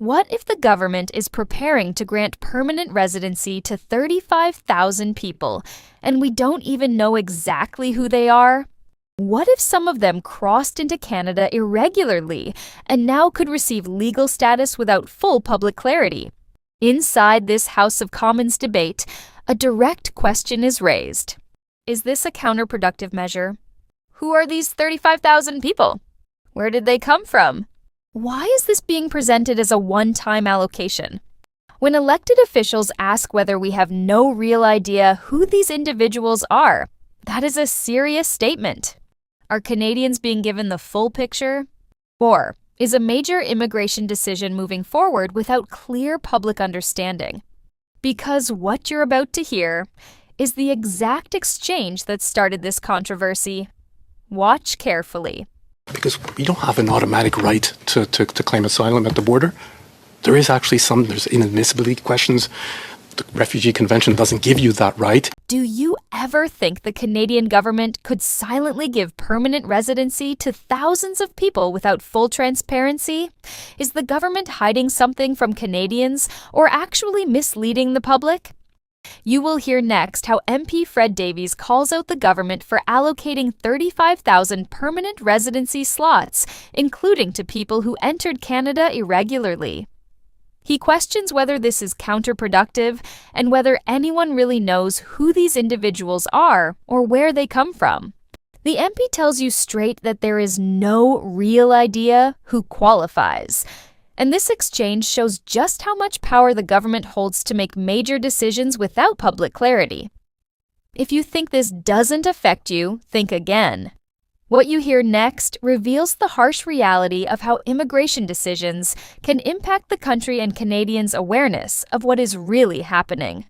What if the government is preparing to grant permanent residency to 35,000 people, and we don't even know exactly who they are? What if some of them crossed into Canada irregularly and now could receive legal status without full public clarity? Inside this House of Commons debate, a direct question is raised. Is this a counterproductive measure? Who are these 35,000 people? Where did they come from? Why is this being presented as a one-time allocation? When elected officials ask whether we have no real idea who these individuals are, that is a serious statement. Are Canadians being given the full picture? Or is a major immigration decision moving forward without clear public understanding? Because what you're about to hear is the exact exchange that started this controversy. Watch carefully. Because we don't have an automatic right to claim asylum at the border. There is actually there's inadmissibility questions. The Refugee Convention doesn't give you that right. Do you ever think the Canadian government could silently give permanent residency to thousands of people without full transparency? Is the government hiding something from Canadians or actually misleading the public? You will hear next how MP Fred Davies calls out the government for allocating 35,000 permanent residency slots, including to people who entered Canada irregularly. He questions whether this is counterproductive and whether anyone really knows who these individuals are or where they come from. The MP tells you straight that there is no real idea who qualifies. And this exchange shows just how much power the government holds to make major decisions without public clarity. If you think this doesn't affect you, think again. What you hear next reveals the harsh reality of how immigration decisions can impact the country and Canadians' awareness of what is really happening.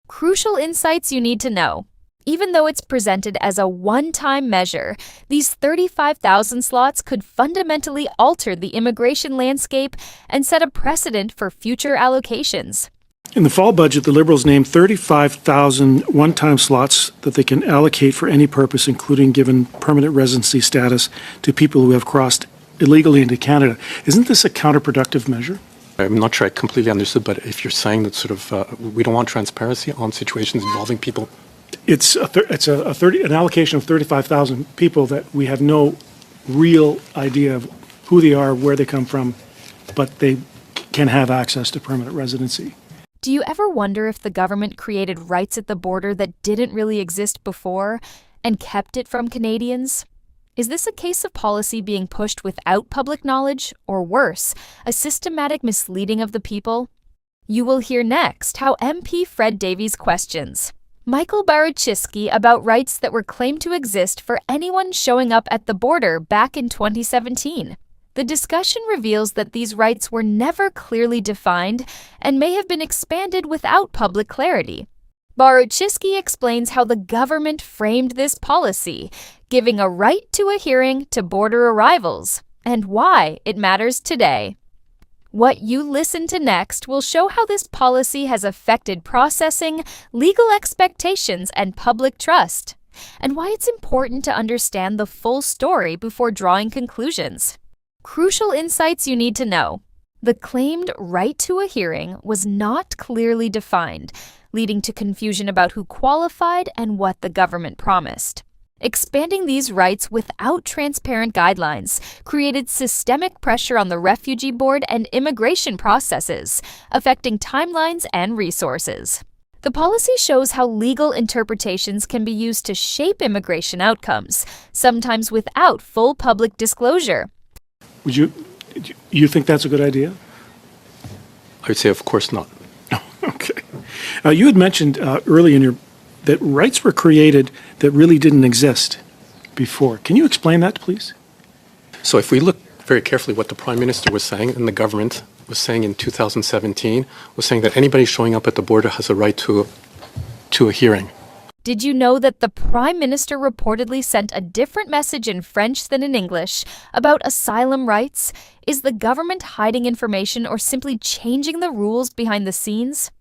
Crucial insights you need to know. Even though it's presented as a one-time measure, these 35,000 slots could fundamentally alter the immigration landscape and set a precedent for future allocations. In the fall budget, the Liberals named 35,000 one-time slots that they can allocate for any purpose, including giving permanent residency status to people who have crossed illegally into Canada. Isn't this a counterproductive measure? I'm not sure I completely understood, but if you're saying that we don't want transparency on situations involving people. It's an allocation of 35,000 people that we have no real idea of who they are, where they come from, but they can have access to permanent residency. Do you ever wonder if the government created rights at the border that didn't really exist before and kept it from Canadians? Is this a case of policy being pushed without public knowledge, or worse, a systematic misleading of the people? You will hear next how MP Fred Davies questions Michael Baruchitsky about rights that were claimed to exist for anyone showing up at the border back in 2017. The discussion reveals that these rights were never clearly defined and may have been expanded without public clarity. Baruchitsky explains how the government framed this policy, giving a right to a hearing to border arrivals, and why it matters today. What you listen to next will show how this policy has affected processing, legal expectations, and public trust, and why it's important to understand the full story before drawing conclusions. Crucial insights you need to know. The claimed right to a hearing was not clearly defined, leading to confusion about who qualified and what the government promised. Expanding these rights without transparent guidelines created systemic pressure on the Refugee Board and immigration processes, affecting timelines and resources. The policy shows how legal interpretations can be used to shape immigration outcomes, sometimes without full public disclosure. You think that's a good idea? I would say, of course not. Okay. You had mentioned early that rights were created that really didn't exist before. Can you explain that, please? So if we look very carefully what the Prime Minister was saying and the government was saying in 2017, was saying that anybody showing up at the border has a right to a hearing. Did you know that the Prime Minister reportedly sent a different message in French than in English about asylum rights? Is the government hiding information or simply changing the rules behind the scenes?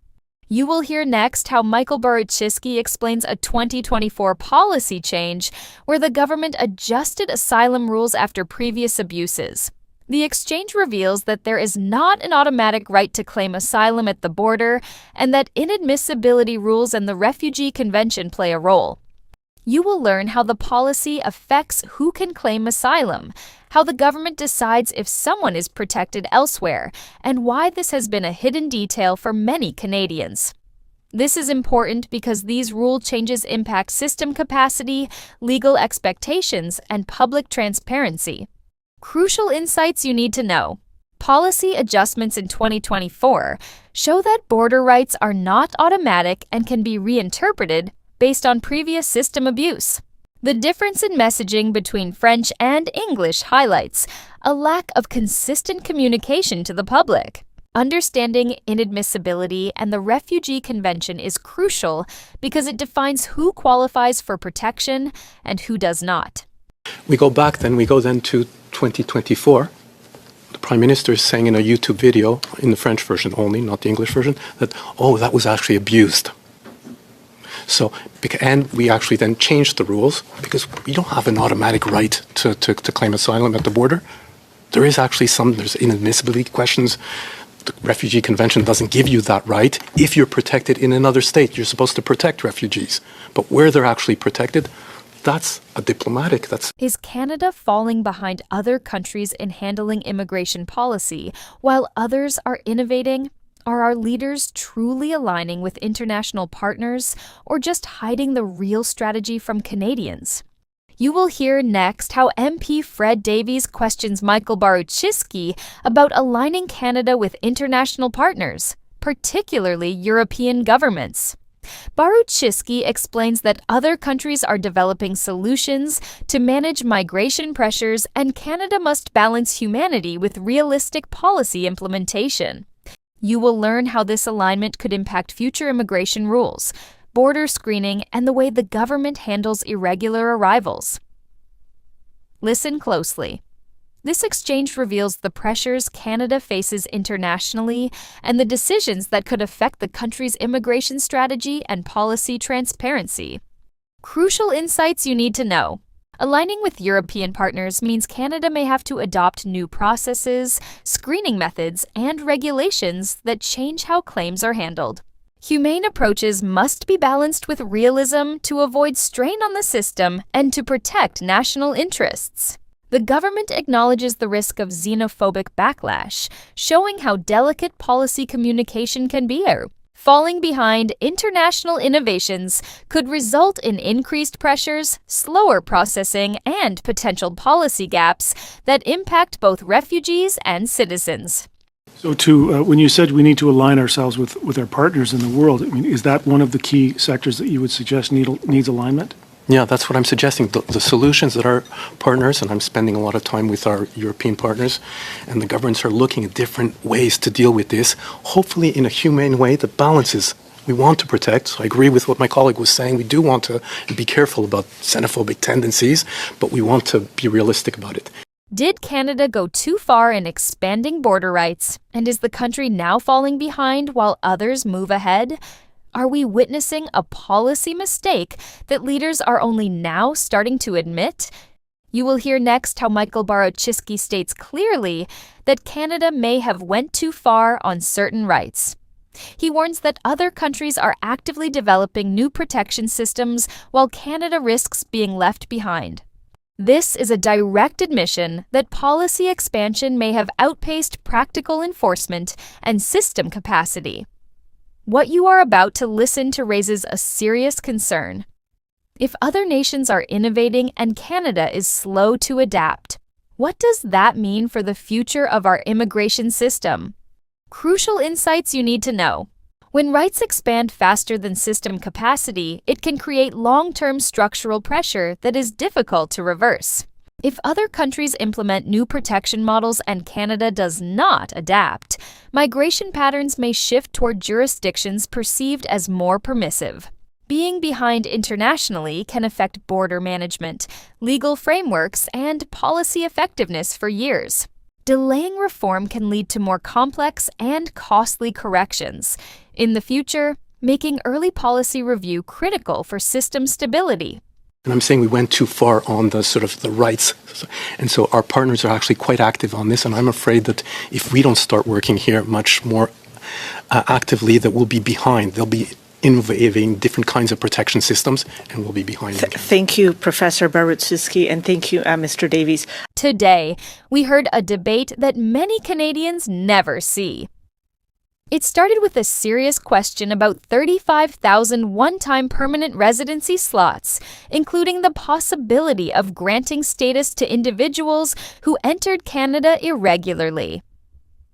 You will hear next how Michael Baruchitsky explains a 2024 policy change where the government adjusted asylum rules after previous abuses. The exchange reveals that there is not an automatic right to claim asylum at the border and that inadmissibility rules and the Refugee Convention play a role. You will learn how the policy affects who can claim asylum, how the government decides if someone is protected elsewhere, and why this has been a hidden detail for many Canadians. This is important because these rule changes impact system capacity, legal expectations, and public transparency. Crucial insights you need to know. Policy adjustments in 2024 show that border rights are not automatic and can be reinterpreted based on previous system abuse. The difference in messaging between French and English highlights a lack of consistent communication to the public. Understanding inadmissibility and the Refugee Convention is crucial because it defines who qualifies for protection and who does not. We go then to 2024. The Prime Minister is saying in a YouTube video, in the French version only, not the English version, that, that was actually abused. So, and we actually then changed the rules because we don't have an automatic right to claim asylum at the border. There's inadmissibility questions. The Refugee Convention doesn't give you that right. If you're protected in another state, you're supposed to protect refugees. But where they're actually protected, that's a diplomatic. Is Canada falling behind other countries in handling immigration policy while others are innovating? Are our leaders truly aligning with international partners or just hiding the real strategy from Canadians? You will hear next how MP Fred Davies questions Michael Baruchski about aligning Canada with international partners, particularly European governments. Baruchski explains that other countries are developing solutions to manage migration pressures and Canada must balance humanity with realistic policy implementation. You will learn how this alignment could impact future immigration rules, border screening, and the way the government handles irregular arrivals. Listen closely. This exchange reveals the pressures Canada faces internationally and the decisions that could affect the country's immigration strategy and policy transparency. Crucial insights you need to know. Aligning with European partners means Canada may have to adopt new processes, screening methods, and regulations that change how claims are handled. Humane approaches must be balanced with realism to avoid strain on the system and to protect national interests. The government acknowledges the risk of xenophobic backlash, showing how delicate policy communication can be. Falling behind international innovations could result in increased pressures, slower processing, and potential policy gaps that impact both refugees and citizens. So when you said we need to align ourselves with our partners in the world, is that one of the key sectors that you would suggest needs alignment? Yeah, that's what I'm suggesting. The solutions that our partners, and I'm spending a lot of time with our European partners, and the governments are looking at different ways to deal with this, hopefully in a humane way that balances. We want to protect, so I agree with what my colleague was saying. We do want to be careful about xenophobic tendencies, but we want to be realistic about it. Did Canada go too far in expanding border rights? And is the country now falling behind while others move ahead? Are we witnessing a policy mistake that leaders are only now starting to admit? You will hear next how Michael Baruchski states clearly that Canada may have went too far on certain rights. He warns that other countries are actively developing new protection systems while Canada risks being left behind. This is a direct admission that policy expansion may have outpaced practical enforcement and system capacity. What you are about to listen to raises a serious concern. If other nations are innovating and Canada is slow to adapt, what does that mean for the future of our immigration system? Crucial insights you need to know. When rights expand faster than system capacity, it can create long-term structural pressure that is difficult to reverse. If other countries implement new protection models and Canada does not adapt, migration patterns may shift toward jurisdictions perceived as more permissive. Being behind internationally can affect border management, legal frameworks, and policy effectiveness for years. Delaying reform can lead to more complex and costly corrections. In the future, making early policy review critical for system stability. And I'm saying we went too far on the sort of the rights. And so our partners are actually quite active on this. And I'm afraid that if we don't start working here much more actively, that we'll be behind. They'll be innovating different kinds of protection systems, and we'll be behind. Thank you, Professor Barutzewski, and thank you, Mr. Davies. Today, we heard a debate that many Canadians never see. It started with a serious question about 35,000 one-time permanent residency slots, including the possibility of granting status to individuals who entered Canada irregularly.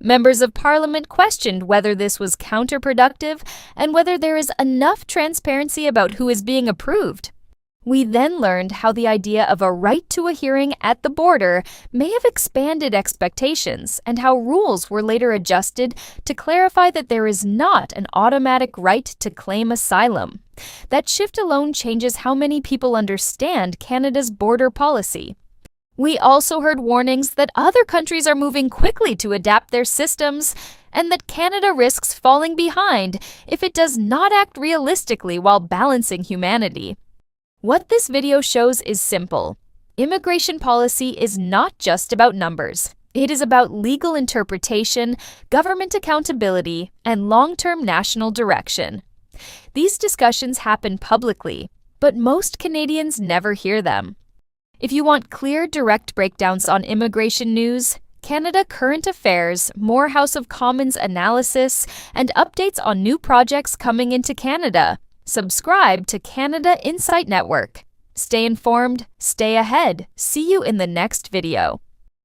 Members of Parliament questioned whether this was counterproductive and whether there is enough transparency about who is being approved. We then learned how the idea of a right to a hearing at the border may have expanded expectations and how rules were later adjusted to clarify that there is not an automatic right to claim asylum. That shift alone changes how many people understand Canada's border policy. We also heard warnings that other countries are moving quickly to adapt their systems and that Canada risks falling behind if it does not act realistically while balancing humanity. What this video shows is simple. Immigration policy is not just about numbers. It is about legal interpretation, government accountability, and long-term national direction. These discussions happen publicly, but most Canadians never hear them. If you want clear, direct breakdowns on immigration news, Canada Current Affairs, more House of Commons analysis, and updates on new projects coming into Canada, subscribe to Canada Insight Network. Stay informed, stay ahead. See you in the next video.